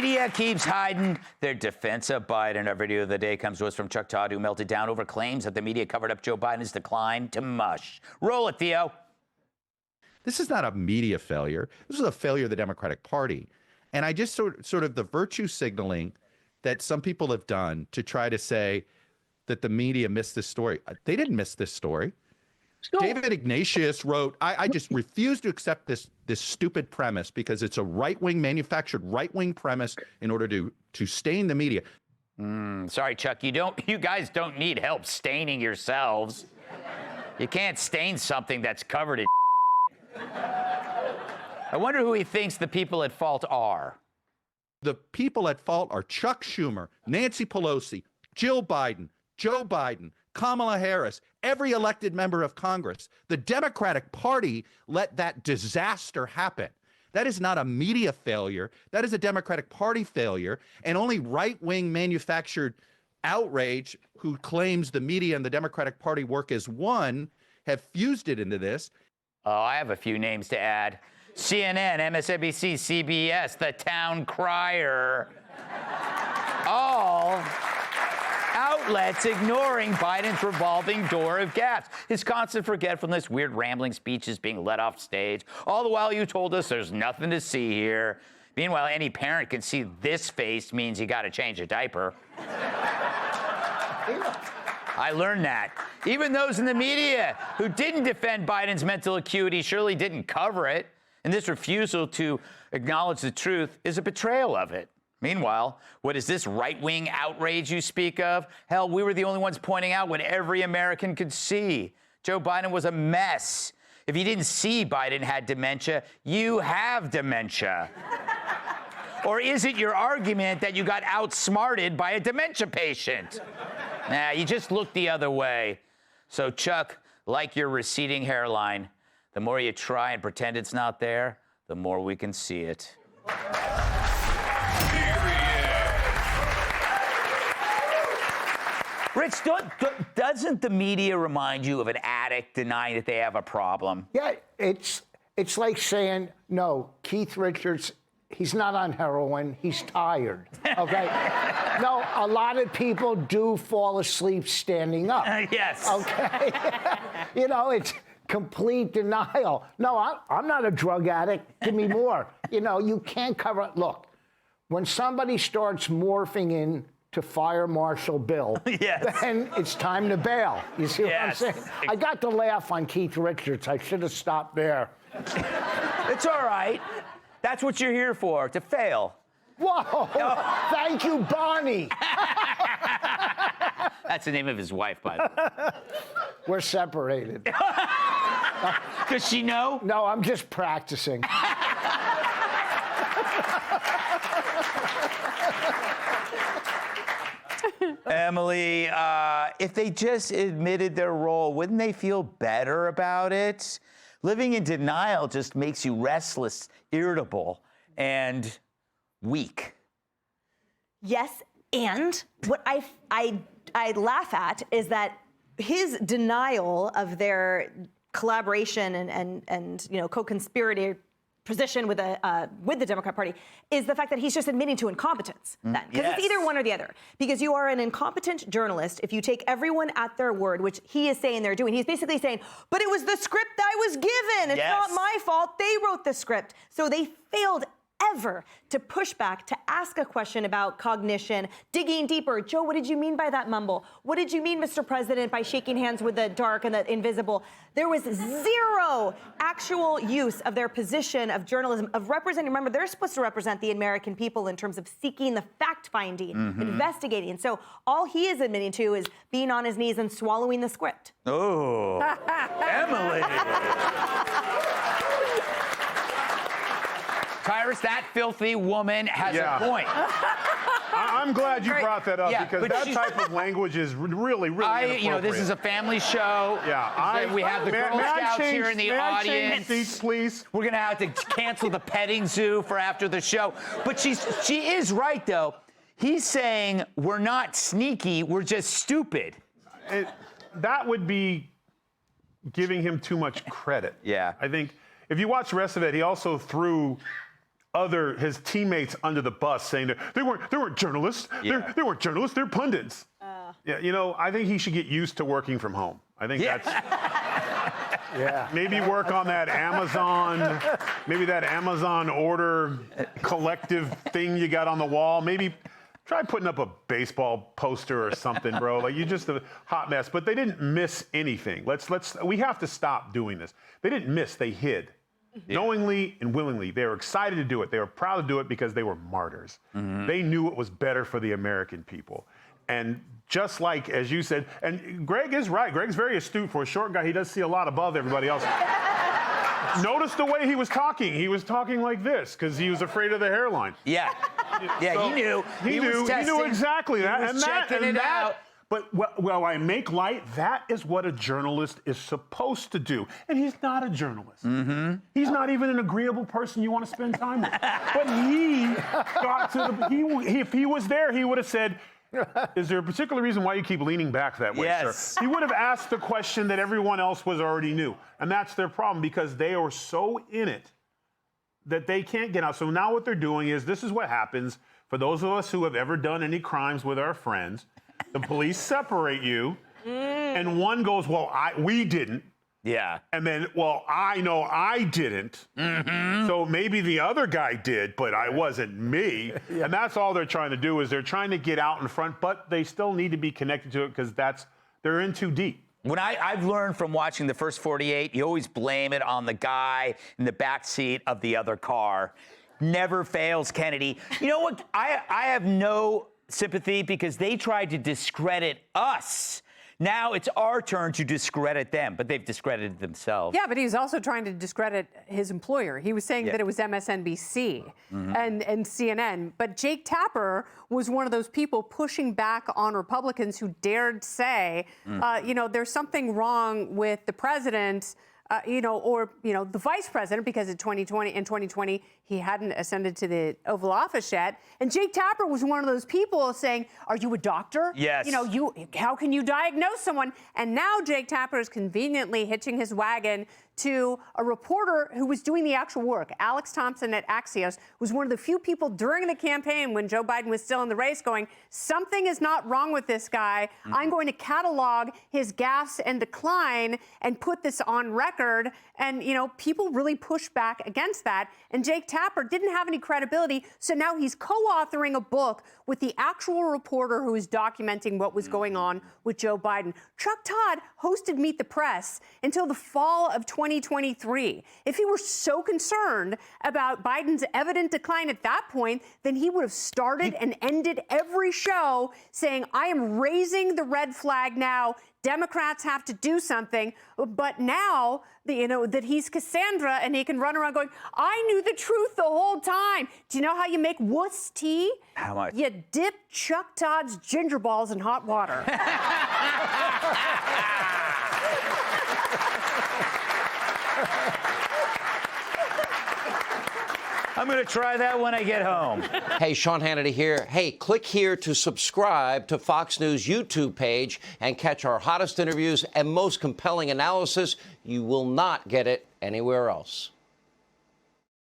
media keeps hiding their defense of Biden. Our video of the day comes to us from Chuck Todd, who melted down over claims that the media covered up Joe Biden's decline to mush. Roll it, Theo. This is not a media failure. This is a failure of the Democratic Party. And I just sort of the virtue signaling that some people have done to try to say that the media missed this story. They didn't miss this story. David Ignatius wrote, I just refuse to accept this stupid premise because it's a right-wing, manufactured right-wing premise in order to stain the media. Sorry, Chuck, you guys don't need help staining yourselves. You can't stain something that's covered in I wonder who he thinks the people at fault are. The people at fault are Chuck Schumer, Nancy Pelosi, Jill Biden, Joe Biden, Kamala Harris, every elected member of Congress. The Democratic Party let that disaster happen. That is not a media failure. That is a Democratic Party failure. And only right-wing manufactured outrage who claims the media and the Democratic Party work as one have fused it into this. Oh, I have a few names to add. CNN, MSNBC, CBS, the town crier. All outlets ignoring Biden's revolving door of gaps. His constant forgetfulness, weird rambling speeches being let off stage. All the while you told us there's nothing to see here. Meanwhile, any parent can see this face means you got to change a diaper. I learned that. Even those in the media who didn't defend Biden's mental acuity surely didn't cover it. And this refusal to acknowledge the truth is a betrayal of it. Meanwhile, what is this right-wing outrage you speak of? Hell, we were the only ones pointing out what every American could see. Joe Biden was a mess. If you didn't see Biden had dementia, you have dementia. Or is it your argument that you got outsmarted by a dementia patient? Nah, you just look the other way. So, Chuck, like your receding hairline, the more you try and pretend it's not there, the more we can see it. Rich, doesn't the media remind you of an addict denying that they have a problem? Yeah, it's like saying, no, Keith Richards, he's not on heroin, he's tired, okay? No, a lot of people do fall asleep standing up. Yes. Okay? You know, it's complete denial. No, I'm not a drug addict. Give me more. You know, you can't cover it. Look, when somebody starts morphing in to Fire Marshal Bill, yes, then it's time to bail. You see what I'm Yes. saying? I got the laugh on Keith Richards. I should have stopped there. It's all right. That's what you're here for, to fail. Whoa! Thank you, Barney. That's the name of his wife, by the way. We're separated. Does she know? No, I'm just practicing. Emily, if they just admitted their role, wouldn't they feel better about it? Living in denial just makes you restless, irritable, and weak. Yes, and what I laugh at is that his denial of their collaboration and you know, co-conspirator position with the Democrat Party is the fact that he's just admitting to incompetence then. Because Yes. it's either one or the other. Because you are an incompetent journalist if you take everyone at their word, which he is saying they're doing. He's basically saying, but it was the script I was given. It's Yes. not my fault. They wrote the script. So they failed ever to push back, to ask a question about cognition, digging deeper. Joe, what did you mean by that mumble? What did you mean, Mr. President, by shaking hands with the dark and the invisible? There was zero actual use of their position of journalism, of representing. Remember, they're supposed to represent the American people in terms of seeking the fact-finding, investigating. So all he is admitting to is being on his knees and swallowing the script. Oh, Emily. Tyrus, that filthy woman has a point. I'm glad you brought that up because that she's- type of language is really inappropriate. You know, this is a family show. Yeah, we have the Girl Scouts here in the audience. Change seats, please? We're gonna have to cancel the petting zoo for after the show. But she is right though. He's saying we're not sneaky, we're just stupid. That would be giving him too much credit. Yeah. I think if you watch the rest of it, he also threw his teammates under the bus, saying that they weren't journalists. Yeah. They weren't journalists. They're pundits. Yeah, you know, I think he should get used to working from home. I think that's. Yeah. Maybe work on that Amazon order collective thing you got on the wall. Maybe try putting up a baseball poster or something, bro. Like, you're just a hot mess. But they didn't miss anything. We have to stop doing this. They didn't miss, they hid. Yeah. Knowingly and willingly. They were excited to do it. They were proud to do it because they were martyrs. Mm-hmm. They knew it was better for the American people. And just like, as you said, and Greg is right. Greg's very astute for a short guy. He does see a lot above everybody else. Notice the way he was talking. He was talking like this because he was afraid of the hairline. Yeah. Yeah, so he knew. He knew exactly that. He was checking it out. But while I make light, that is what a journalist is supposed to do. And he's not a journalist. Mm-hmm. He's not even an agreeable person you want to spend time with. But he got to if he was there, he would have said, is there a particular reason why you keep leaning back that way, sir? He would have asked the question that everyone else was already knew. And that's their problem, because they are so in it that they can't get out. So now what they're doing is, this is what happens for those of us who have ever done any crimes with our friends. The police separate you, and one goes, well, we didn't. Yeah. And then, well, I know I didn't. Mm-hmm. So maybe the other guy did, but I wasn't me. Yeah. And that's all they're trying to do, is they're trying to get out in front, but they still need to be connected to it, because they're in too deep. When I've learned from watching the first 48, you always blame it on the guy in the back seat of the other car. Never fails, Kennedy. You know what? I have no sympathy, because they tried to discredit us. Now it's our turn to discredit them, but they've discredited themselves. Yeah, but he was also trying to discredit his employer. He was saying that it was MSNBC and CNN. But Jake Tapper was one of those people pushing back on Republicans who dared say, there's something wrong with the president, or the vice president, because in 2020 he hadn't ascended to the Oval Office yet. And Jake Tapper was one of those people saying, "Are you a doctor? Yes. How can you diagnose someone?" And now Jake Tapper is conveniently hitching his wagon to a reporter who was doing the actual work. Alex Thompson at Axios was one of the few people during the campaign, when Joe Biden was still in the race, going, something is not wrong with this guy. Mm-hmm. I'm going to catalog his gaffes and decline and put this on record. And, people really pushed back against that. And Jake Tapper didn't have any credibility. So now he's co-authoring a book with the actual reporter who is documenting what was going on with Joe Biden. Chuck Todd hosted Meet the Press until the fall of 2023. If he were so concerned about Biden's evident decline at that point, then he would have started and ended every show saying, I am raising the red flag now. Democrats have to do something. But now, that he's Cassandra and he can run around going, I knew the truth the whole time. Do you know how you make wuss tea? How much? You dip Chuck Todd's ginger balls in hot water. I'm going to try that when I get home. Hey, Sean Hannity here. Hey, click here to subscribe to Fox News YouTube page and catch our hottest interviews and most compelling analysis. You will not get it anywhere else.